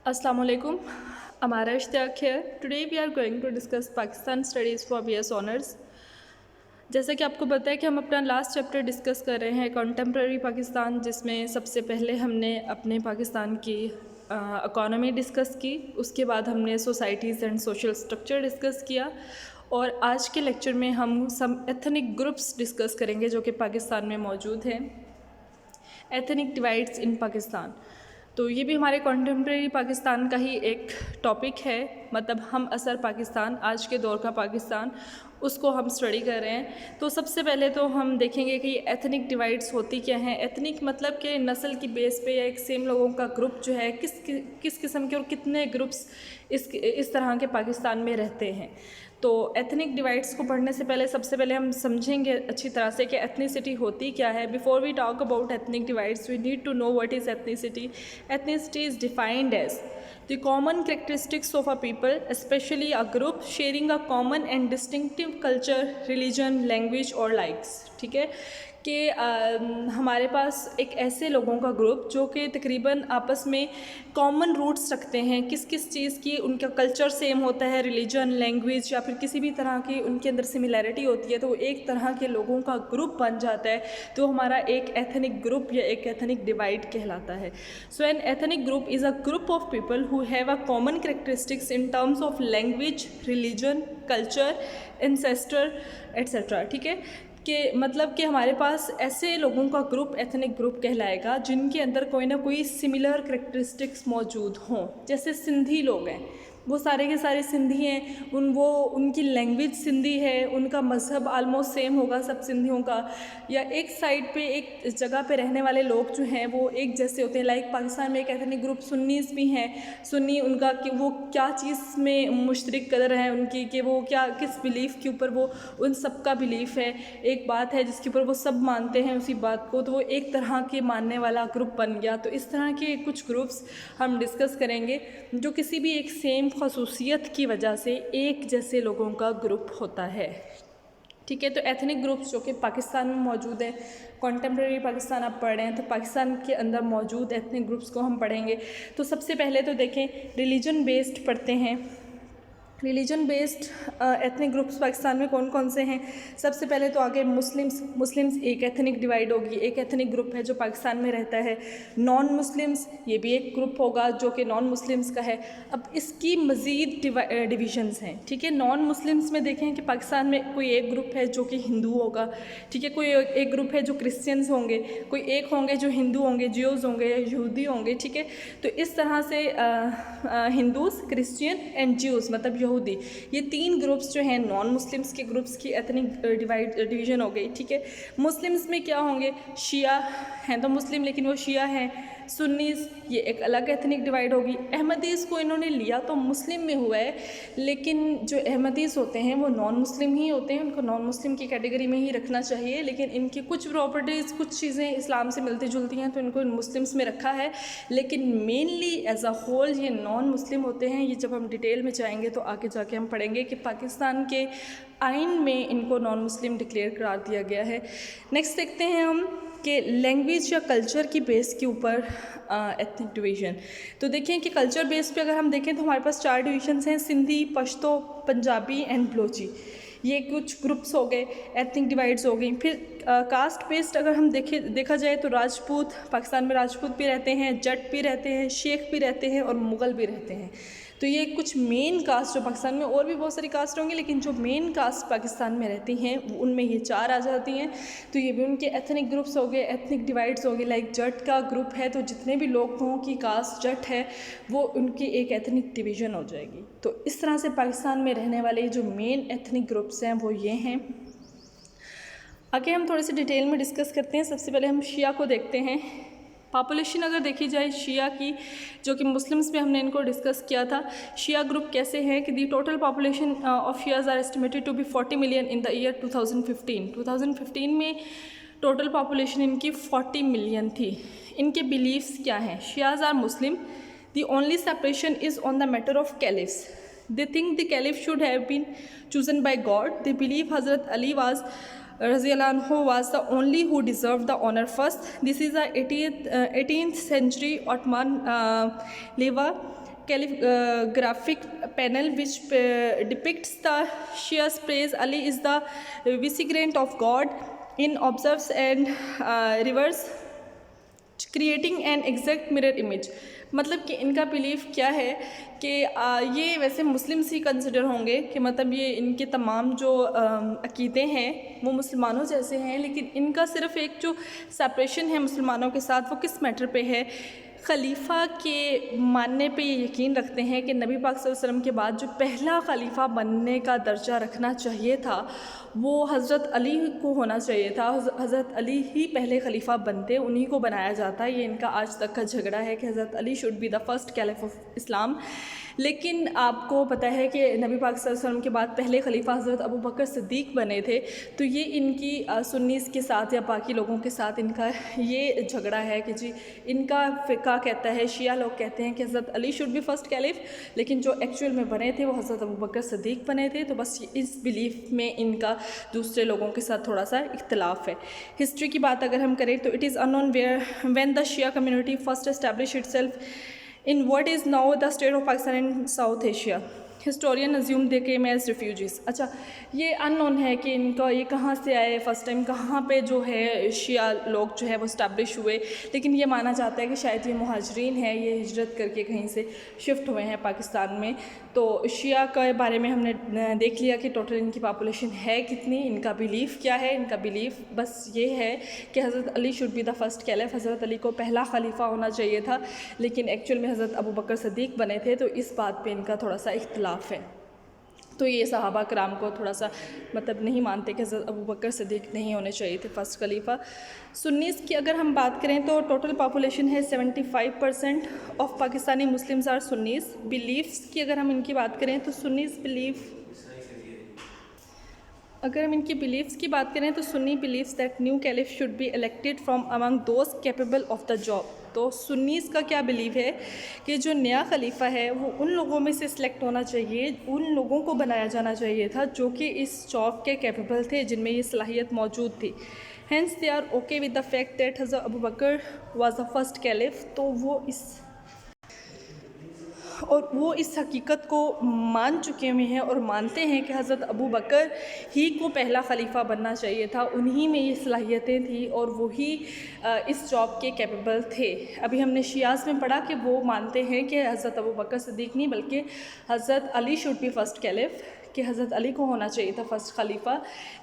अस्सलाम वालेकुम। हमारा इश्तियाक है। Today we are going to discuss Pakistan studies for BS honours. जैसा कि आपको पता है कि हम अपना लास्ट चैप्टर डिस्कस कर रहे हैं कंटेम्प्रेरी पाकिस्तान, जिसमें सबसे पहले हमने अपने पाकिस्तान की इकॉनमी डिस्कस की, उसके बाद हमने societies and social structure discuss किया, और आज के लेक्चर में हम सम एथनिक ग्रुप्स डिस्कस करेंगे जो कि पाकिस्तान में मौजूद हैं। एथनिक डिवाइड्स इन पाकिस्तान, तो ये भी हमारे कॉन्टेम्प्रेरी पाकिस्तान का ही एक टॉपिक है। मतलब हम असर पाकिस्तान, आज के दौर का पाकिस्तान, उसको हम स्टडी कर रहे हैं। तो सबसे पहले तो हम देखेंगे कि एथनिक डिवाइड्स होती क्या हैं। एथनिक मतलब कि नस्ल की बेस पे या एक सेम लोगों का ग्रुप जो है किस किस्म के और कितने ग्रुप्स इस तरह के पाकिस्तान में रहते हैं। तो एथनिक डिवाइड्स को पढ़ने से पहले सबसे पहले हम समझेंगे अच्छी तरह से कि एथनिसिटी होती क्या है। Before we talk about ethnic divides we need to know what is ethnicity. Ethnicity is defined as the common characteristics of a people, especially a group sharing a common and distinctive culture, religion, language or likes। ठीक है कि हमारे पास एक ऐसे लोगों का group जो कि तकरीबन आपस में कॉमन रूट्स रखते हैं, किस किस चीज़ की, उनका कल्चर सेम होता है, रिलीजन, लैंग्वेज या फिर किसी भी तरह की उनके अंदर सिमिलैरिटी होती है, तो वो एक तरह के लोगों का ग्रुप बन जाता है। तो हमारा एक एथनिक ग्रुप या एक एथनिक डिवाइड कहलाता है। So an ethnic group is a group of people who have a common characteristics in terms of language, religion, culture, ancestor et cetera. ठीक है कि मतलब कि हमारे पास ऐसे लोगों का ग्रुप एथनिक ग्रुप कहलाएगा जिनके अंदर कोई ना कोई सिमिलर करेक्टरिस्टिक्स मौजूद हों। जैसे सिंधी लोग हैं, वो सारे के सारे सिंधी हैं, उनकी लैंग्वेज सिंधी है, उनका मज़हब आलमोस्ट सेम होगा सब सिंधियों का। या एक साइड पे एक जगह पे रहने वाले लोग जो हैं वो एक जैसे होते हैं। लाइक पाकिस्तान में एक एथनिक ग्रुप सुन्नीस भी हैं। सुन्नी उनका कि वो क्या चीज़ में मुश्तरक कदर है उनकी, कि वो क्या किस बिलीफ़ के ऊपर वो उन सब का बिलीफ़ है, एक बात है जिसके ऊपर वो सब मानते हैं उसी बात को, तो वो एक तरह के मानने वाला ग्रुप बन गया। तो इस तरह के कुछ ग्रुप्स हम डिस्कस करेंगे जो किसी भी एक सेम खसूसियत की वजह से एक जैसे लोगों का ग्रुप होता है। ठीक है, तो एथनिक ग्रुप्स जो कि पाकिस्तान में मौजूद है, कॉन्टेम्प्रेरी पाकिस्तान आप पढ़ रहे हैं तो पाकिस्तान के अंदर मौजूद एथनिक ग्रुप्स को हम पढ़ेंगे। तो सबसे पहले तो देखें, रिलीजन बेस्ड पढ़ते हैं। Religion based ethnic groups Pakistan में कौन कौन से हैं। सबसे पहले तो आगे मुस्लिम्स एक एथनिक डिवाइड होगी, एक एथनिक ग्रुप है जो पाकिस्तान में रहता है। नॉन मुस्लिम्स, ये भी एक ग्रुप होगा जो कि नॉन मुस्लिम्स का है। अब इसकी मज़ीद डिविजन्स हैं। ठीक है, नॉन मुस्लिम्स में देखें कि पाकिस्तान में कोई एक ग्रुप है जो कि हिंदू होगा। ठीक है, कोई एक ग्रुप है जो क्रिश्चियंस होंगे, कोई एक होंगे जो हिंदू होंगे, ज्यूज़ होंगे या यहूदी होंगे। ठीक है, तो इस तरह से हिंदूज़, क्रिश्चियन एंड ज्यूज़ मतलब यहूदी, ये तीन ग्रुप्स जो हैं नॉन मुस्लिम्स के ग्रुप्स की एथनिक डिवीजन हो गई। ठीक है, मुस्लिम्स में क्या होंगे, शिया हैं तो मुस्लिम लेकिन वो शिया हैं। सुन्नीस, ये एक अलग एथनिक डिवाइड होगी। अहमदीज़ को इन्होंने लिया तो मुस्लिम में हुआ है, लेकिन जो अहमदीज़ होते हैं वो नॉन मुस्लिम ही होते हैं, उनको नॉन मुस्लिम की कैटेगरी में ही रखना चाहिए। लेकिन इनकी कुछ प्रॉपर्टीज़, कुछ चीज़ें इस्लाम से मिलती जुलती हैं तो इनको मुस्लिम्स में रखा है, लेकिन मेनली एज अ होल ये नॉन मुस्लिम होते हैं। ये जब हम डिटेल में जाएंगे तो आगे जाके हम पढ़ेंगे कि पाकिस्तान के आइन में इनको नॉन मुस्लिम डिक्लेयर करार दिया गया है। नेक्स्ट देखते हैं हम कि लैंग्वेज या कल्चर की बेस के ऊपर एथनिक डिवीज़न। तो देखें कि कल्चर बेस पे अगर हम देखें तो हमारे पास 4 डिवीजन्स हैं, सिंधी, पश्तो, पंजाबी एंड बलोची। ये कुछ ग्रुप्स हो गए, एथनिक डिवाइड्स हो गई। फिर कास्ट बेस्ड अगर हम देखा जाए तो राजपूत, पाकिस्तान में राजपूत भी रहते हैं, जट भी रहते हैं, शेख भी रहते हैं और मुग़ल भी रहते हैं। तो ये कुछ मेन कास्ट जो पाकिस्तान में, और भी बहुत सारी कास्ट होंगी लेकिन जो मेन कास्ट पाकिस्तान में रहती हैं उनमें ये 4 आ जाती हैं। तो ये भी उनके एथनिक ग्रुप्स हो गए, एथनिक डिवाइड्स हो गए। लाइक जट का ग्रुप है तो जितने भी लोगों की कास्ट जट है वो उनकी एक एथनिक डिवीज़न हो जाएगी। तो इस तरह से पाकिस्तान में रहने वाले जो मेन एथनिक ग्रुप्स हैं वो ये हैं। आगे हम थोड़े से डिटेल में डिस्कस करते हैं। सबसे पहले हम शिया को देखते हैं। पॉपुलेशन अगर देखी जाए शिया की, जो कि मुस्लिम्स में हमने इनको डिस्कस किया था, शिया ग्रुप कैसे है कि the total population of Shias are estimated to be 40 million in the year 2015 में टोटल पॉपुलेशन इनकी 40 मिलियन थी। इनके बिलीव्स क्या हैं। Shias are Muslim, the only separation is on the matter of caliphs. They think the caliph should have been chosen by God. They believe Hazrat Ali Raziallahu anhu was the only who deserved the honor first. This is a 18th century Ottoman leva calligraphic panel which depicts the Shia's praise Ali is the vicegerent of God in observes and reverse, creating an exact mirror image। मतलब कि इनका belief क्या है कि ये वैसे Muslims ही consider होंगे कि मतलब ये इनके तमाम जो अकीदे हैं वो मुसलमानों जैसे हैं, लेकिन इनका सिर्फ़ एक जो सेपरेशन है मुसलमानों के साथ वो किस मैटर पे है, खलीफा के मानने पे ये यकीन रखते हैं कि नबी पाक सल्लल्लाहु अलैहि वसल्लम के बाद जो पहला खलीफा बनने का दर्जा रखना चाहिए था वो हज़रत अली को होना चाहिए था। हज़रत अली ही पहले खलीफा बनते, उन्हीं को बनाया जाता। ये इनका आज तक का झगड़ा है कि हज़रत Ali should be the first caliph of Islam. लेकिन आपको पता है कि नबी पाक सल्लल्लाहु अलैहि वसल्लम के बाद पहले खलीफा हज़रत अबू बकर सिद्दीक़ बने थे। तो ये इनकी सुन्नीस के साथ या बाकी लोगों के साथ इनका ये झगड़ा है कि जी इनका फ़िक़ा कहता है, शिया लोग कहते हैं कि हज़रत Ali should be first caliph, लेकिन जो एक्चुअल में बने थे वो हज़रत अबू बकर सिद्दीक़ बने थे। तो बस इस बिलीफ में इनका दूसरे लोगों के साथ थोड़ा सा इख्तिलाफ़ है। हिस्ट्री की बात अगर हम करें तो it is unknown when the Shia community first establish itself in what is now the state of Pakistan in South Asia. Historian assume they came as refugees. अच्छा, ये अननोन है कि इनका ये कहाँ से आए, फ़र्स्ट टाइम कहाँ पे जो है शिया लोग जो है वो इस्टेब्लिश हुए, लेकिन ये माना जाता है कि शायद ये मुहाजिरीन है, ये हिजरत करके कहीं से शिफ्ट हुए हैं पाकिस्तान में। तो शिया के बारे में हमने देख लिया कि टोटल इनकी पॉपुलेशन है कितनी, इनका बिलीफ क्या है। इनका बिलीफ बस ये है कि हज़रत Ali should be the first caliph, हज़रत अली को पहला खलीफा होना चाहिए था, लेकिन एक्चुअल में हज़रत अबू बकर सिद्दीक़ बने थे। तो इस बात पे इनका थोड़ा सा इख्तिलाफ़ है। तो ये सहाबा कराम को थोड़ा सा मतलब नहीं मानते कि हज़रत अबू बकर सिद्दीक़ नहीं होने चाहिए थे फर्स्ट खलीफा। सुन्नीस की अगर हम बात करें तो टोटल पॉपुलेशन है 75% of Pakistani Muslims are Sunnis. Beliefs की अगर हम इनकी बात करें तो सुन्नीस बिलीफ, अगर हम इनकी बिलीफ्स की बात करें तो Sunni believes that new caliph should be elected from among those capable of the job. तो सुन्नीस का क्या बिलीव है कि जो नया खलीफा है वो उन लोगों में से सिलेक्ट होना चाहिए, उन लोगों को बनाया जाना चाहिए था जो कि इस जॉब के कैपेबल थे, जिनमें ये सलाहियत मौजूद थी। Hence they are okay with the fact that हज़रत Abu Bakr was the first caliph. तो वो इस हकीकत को मान चुके हुए हैं और मानते हैं कि हज़रत अबू बकर ही को पहला खलीफा बनना चाहिए था, उन्हीं में ये सलाहियतें थी और वही इस जॉब के कैपेबल थे। अभी हमने शियाज़ में पढ़ा कि वो मानते हैं कि हज़रत अबू बकर सिद्दीक़ नहीं बल्कि हज़रत Ali should be first caliph, कि हज़रत अली को होना चाहिए था फ़र्स्ट खलीफा।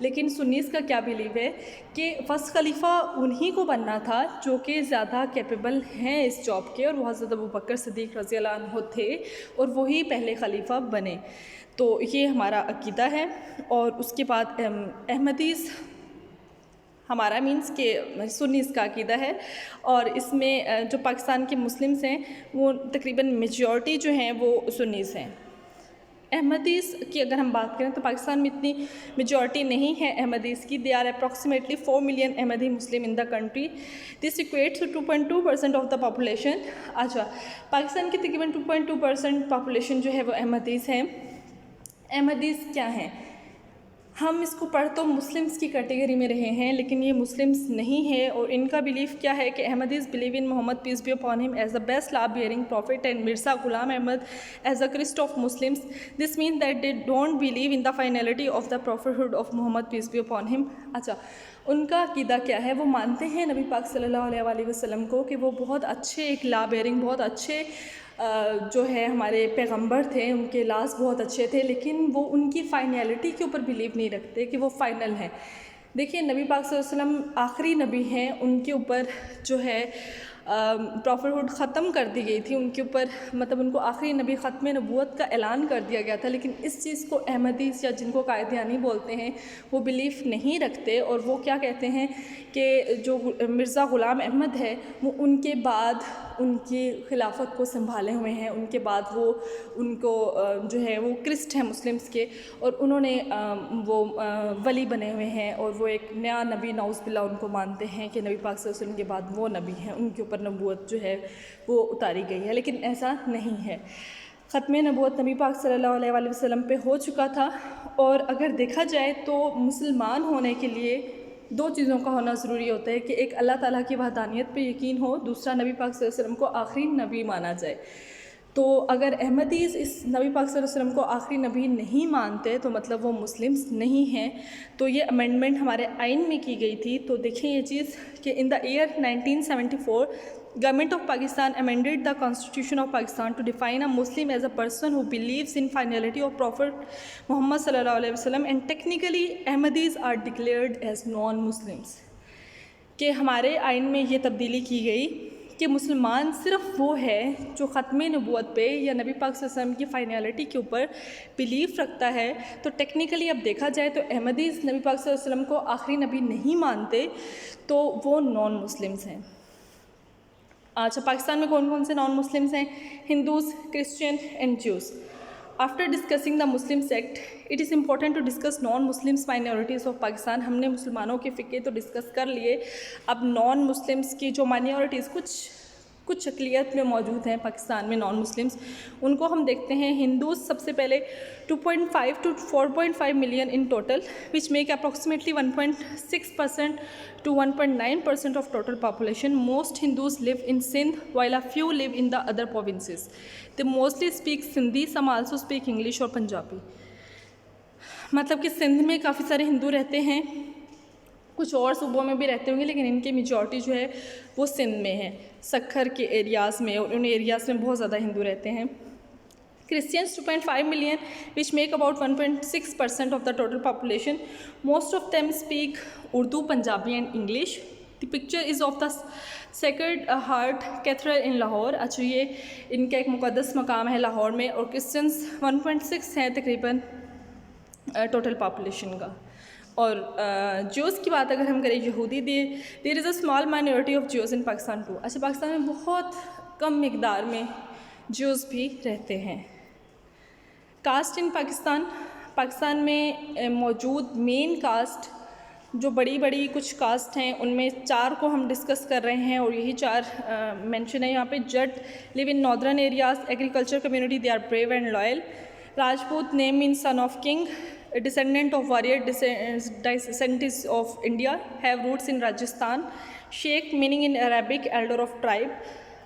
लेकिन सुन्नीस का क्या बिलीव है कि फ़र्स्ट खलीफा उन्हीं को बनना था जो कि ज़्यादा कैपेबल हैं इस जॉब के, और वो हज़रत अबू बकर सिद्दीक़ रज़ियल्लाहु अन्हु थे और वही पहले खलीफा बने। तो ये हमारा अकीदा है। और उसके बाद अहमदीस हमारा मीन्स के सुन्नीस का अकीदा है, और इसमें जो पाकिस्तान के मुस्लिम्स हैं वो तकरीबन मेजॉरिटी जो हैं वो सुन्नीस हैं। अहमदीस की अगर हम बात करें तो पाकिस्तान में इतनी मेजॉरिटी नहीं है अहमदीस की। They are approximately 4 million Ahmadi Muslim in the country. This equates to 2.2% of the population. अच्छा, पाकिस्तान की तकरीबन 2.2% पॉपुलेशन जो है वो अहमदीस हैं। अहमदीस क्या हैं? हम इसको पढ़ तो मुस्लिम्स की कैटेगरी में रहे हैं, लेकिन ये मुस्लिम्स नहीं है। और इनका बिलीफ क्या है कि Ahmadis believe in Muhammad peace be upon him as the best law bearing prophet and Mirza Ghulam Ahmad as the Christ of Muslims. This mean that they don't believe in the finality of the prophethood of Muhammad peace be upon him. अच्छा, उनका अकीदा क्या है? वो मानते हैं नबी पाक सल्लल्लाहु अलैहि वसल्लम को कि वो बहुत अच्छे एक लॉ बियरिंग, बहुत अच्छे जो है हमारे पैगंबर थे, उनके लाज बहुत अच्छे थे, लेकिन वो उनकी फ़ाइनलिटी के ऊपर बिलीव नहीं रखते कि वो फ़ाइनल हैं। देखिए, नबी पाक सल्लल्लाहु अलैहि वसल्लम आखिरी नबी हैं, उनके ऊपर जो है प्रॉफिटहुड ख़त्म कर दी गई थी, उनके ऊपर मतलब उनको आखिरी नबी ख़त्म नबूवत का ऐलान कर दिया गया था। लेकिन इस चीज़ को अहमदीस या जिनको कायदियानी बोलते हैं वो बिलीफ नहीं रखते, और वो क्या कहते हैं कि जो मिर्ज़ा ग़ुलाम अहमद है वो उनके बाद उनकी खिलाफत को संभाले हुए हैं, उनके बाद वो उनको जो है वो क्रिस्ट हैं मुस्लिम्स के, और उन्होंने वो वली बने हुए हैं, और वो एक नया नबी नाउज़ बिल्लाह उनको मानते हैं कि नबी पाक सल्लल्लाहु अलैहि वसल्लम के बाद वो नबी हैं, उनके ऊपर नबूवत जो है वो उतारी गई है। लेकिन ऐसा नहीं है। ख़त्म नबूवत नबी पाक सल्लल्लाहु अलैहि वसल्लम पे हो चुका था। और अगर देखा जाए तो मुसलमान होने के लिए 2 चीज़ों का होना ज़रूरी होता है कि एक अल्लाह ताला की वहदानियत पे यकीन हो, दूसरा नबी पाक सल्लल्लाहु अलैहि वसल्लम को आखिरी नबी माना जाए। तो अगर अहमदीज़ इस नबी पाक सल्लल्लाहु अलैहि वसल्लम को आखिरी नबी नहीं मानते तो मतलब वो मुस्लिम्स नहीं हैं। तो ये अमेंडमेंट हमारे आइन में की गई थी। तो देखें ये चीज़ कि in the year 1974 government of Pakistan amended the constitution of Pakistan to define a Muslim as a person who believes in finality of prophet Muhammad सल्लल्लाहु अलैहि वसल्लम and technically Ahmadis are declared as non Muslims. कि हमारे आइन में ये तब्दीली की गई कि मुसलमान सिर्फ़ वो है जो ख़त्म नबूवत पे या नबी पाक सल्लल्लाहु अलैहि वसल्लम की फ़ाइनलिटी के ऊपर बिलीव रखता है। तो टेक्निकली अब देखा जाए तो अहमदीज़ नबी पाक सल्लल्लाहु अलैहि वसल्लम को आखिरी नबी नहीं मानते, तो वो नॉन मुस्लिम्स हैं। अच्छा, पाकिस्तान में कौन कौन से नॉन मुस्लिम्स हैं? Hindus, Christian and Jews. After discussing the Muslim sect it is important to discuss non Muslims minorities of Pakistan. हमने मुसलमानों के फ़िक्रे तो डिस्कस कर लिए, अब नॉन मुस्लिम्स की जो माइनॉरिटीज़ कुछ अक़लियत में मौजूद हैं पाकिस्तान में नॉन मुस्लिम्स, उनको हम देखते हैं। हिंदूज़ सबसे पहले 2.5 to 4.5 million in total, which make approximately 1.6% to 1.9% of total population. Most Hindus live in Sindh while a few live in the other provinces. They mostly speak Sindhi, some also speak English और पंजाबी। मतलब कि सिंध में काफ़ी सारे हिंदू रहते हैं, कुछ और सूबों में भी रहते होंगे, लेकिन इनकी मेजॉरिटी जो है वो सिंध में है, सक्खर के एरियाज़ में, और उन एरियाज़ में बहुत ज़्यादा हिंदू रहते हैं। Christians 2.5 million, which make about 1.6% of the total population. Most of them speak Urdu, Punjabi and English. The picture is of the Sacred Heart Cathedral in Lahore. अच्छा, ये इनका एक मुक़द्दस मकाम है लाहौर में, और क्रिश्चियंस 1.6 हैं तकरीबन टोटल पॉपुलेशन का। और ज्यूज़ की बात अगर हम करें, यहूदी, there is a small minority of Jews in Pakistan too. अच्छा, पाकिस्तान में बहुत कम मिकदार में ज्यूज़ भी रहते हैं। कास्ट इन पाकिस्तान में मौजूद मेन कास्ट जो बड़ी कुछ कास्ट हैं, उनमें 4 को हम डिस्कस कर रहे हैं, और यही 4 मेंशन है यहाँ पे। Jat live in northern areas, agriculture community, they are brave and loyal. Rajput name mean son of king, descendant of warrior descendants of India, have roots in Rajasthan. Sheikh meaning in Arabic elder of tribe,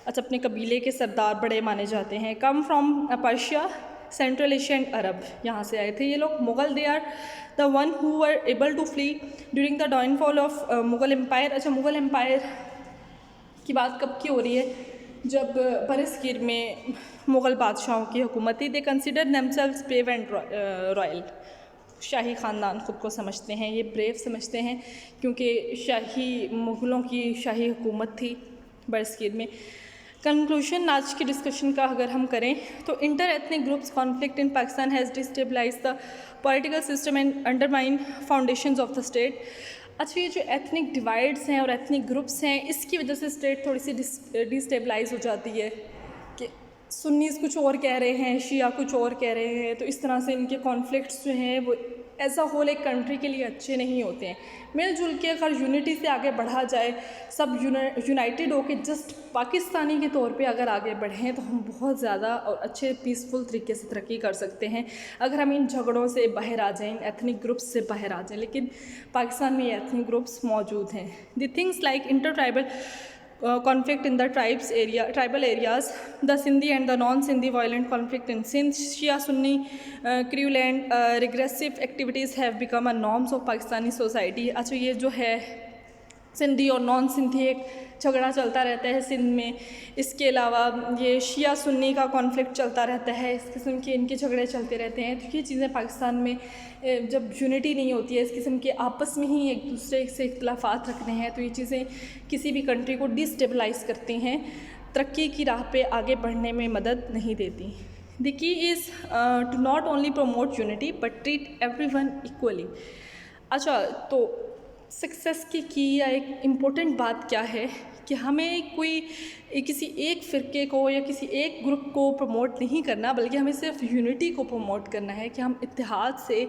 अच्छा अपने कबीले के सरदार बड़े माने जाते हैं। Come from Persia, Central Asia and Arab, यहाँ से आए थे ये लोग। Mughal, they are the one who were able to flee during the downfall of Mughal empire. अच्छा, मुग़ल एम्पायर की बात कब की हो रही है? जब बरसगीर में मुग़ल बादशाहों की हुकूमत थी। They consider themselves brave and royal, शाही ख़ानदान ख़ुद को समझते हैं, ये ब्रेव समझते हैं क्योंकि शाही मुग़लों की शाही हुकूमत थी बरसगीर में। कंक्लूशन आज की डिस्कशन का अगर हम करें तो inter ethnic groups conflict in Pakistan has destabilise the political system and undermine foundations of the state. अच्छा, ये जो एथनिक डिवाइड्स हैं और एथनिक ग्रुप्स हैं, इसकी वजह से स्टेट थोड़ी सी डिस्टेबलाइज हो जाती है कि सुन्नीस कुछ और कह रहे हैं, शिया कुछ और कह रहे हैं, तो इस तरह से इनके कॉन्फ्लिक्ट्स जो हैं वो एज अ होल एक कंट्री के लिए अच्छे नहीं होते हैं। मिलजुल के अगर यूनिटी से आगे बढ़ा जाए, सब यूनाइटेड होकर जस्ट पाकिस्तानी के तौर पे अगर आगे बढ़ें, तो हम बहुत ज़्यादा और अच्छे पीसफुल तरीके से तरक्की कर सकते हैं अगर हम इन झगड़ों से बाहर आ जाएं, एथनिक ग्रुप्स से बाहर आ जाएं। लेकिन पाकिस्तान में ये एथनिक ग्रुप्स मौजूद हैं। The things like inter tribal conflict in the tribal areas, the Sindhi and the non-Sindhi violent conflict in Sindh, Shia-Sunni Crew-land regressive activities have become a norms of Pakistani society। अच्छा, ये जो है सिंधी और non Sindhi एक झगड़ा चलता रहता है सिंध में। इसके अलावा ये शिया सुन्नी का कॉन्फ्लिक्ट चलता रहता है, इस किस्म के इनके झगड़े चलते रहते हैं। तो ये चीज़ें पाकिस्तान में जब यूनिटी नहीं होती है, इस किस्म के आपस में ही एक दूसरे से इख्तिलाफात रखते हैं, तो ये चीज़ें किसी भी कंट्री को डिस्टेबलाइज़ करती हैं, तरक्की की राह पे आगे बढ़ने में मदद नहीं देती। The key is to not only promote unity but treat everyone equally. अच्छा, तो सक्सेस की या एक इम्पोर्टेंट बात क्या है कि हमें किसी एक फ़िरके को या किसी एक ग्रुप को प्रमोट नहीं करना, बल्कि हमें सिर्फ यूनिटी को प्रमोट करना है कि हम इत्तेहाद से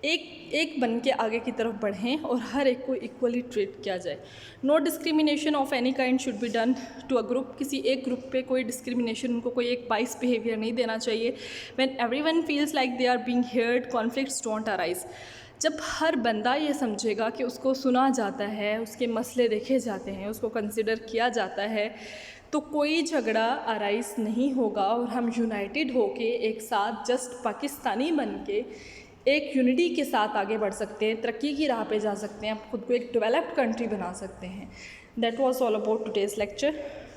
एक बन के आगे की तरफ बढ़ें और हर एक को इक्वली ट्रीट किया जाए। No discrimination of any kind should be done to a group. किसी एक ग्रुप पे कोई डिस्क्रिमिनेशन, उनको कोई एक बाइस बिहेवियर नहीं देना चाहिए। When everyone feels like they are being heard, conflicts don't arise. जब हर बंदा ये समझेगा कि उसको सुना जाता है, उसके मसले देखे जाते हैं, उसको कंसिडर किया जाता है, तो कोई झगड़ा अराइज नहीं होगा और हम यूनाइटेड होके एक साथ जस्ट पाकिस्तानी बन के एक यूनिटी के साथ आगे बढ़ सकते हैं, तरक्की की राह पे जा सकते हैं, खुद को एक डेवलप्ड कंट्री बना सकते हैं। That was all about today's lecture.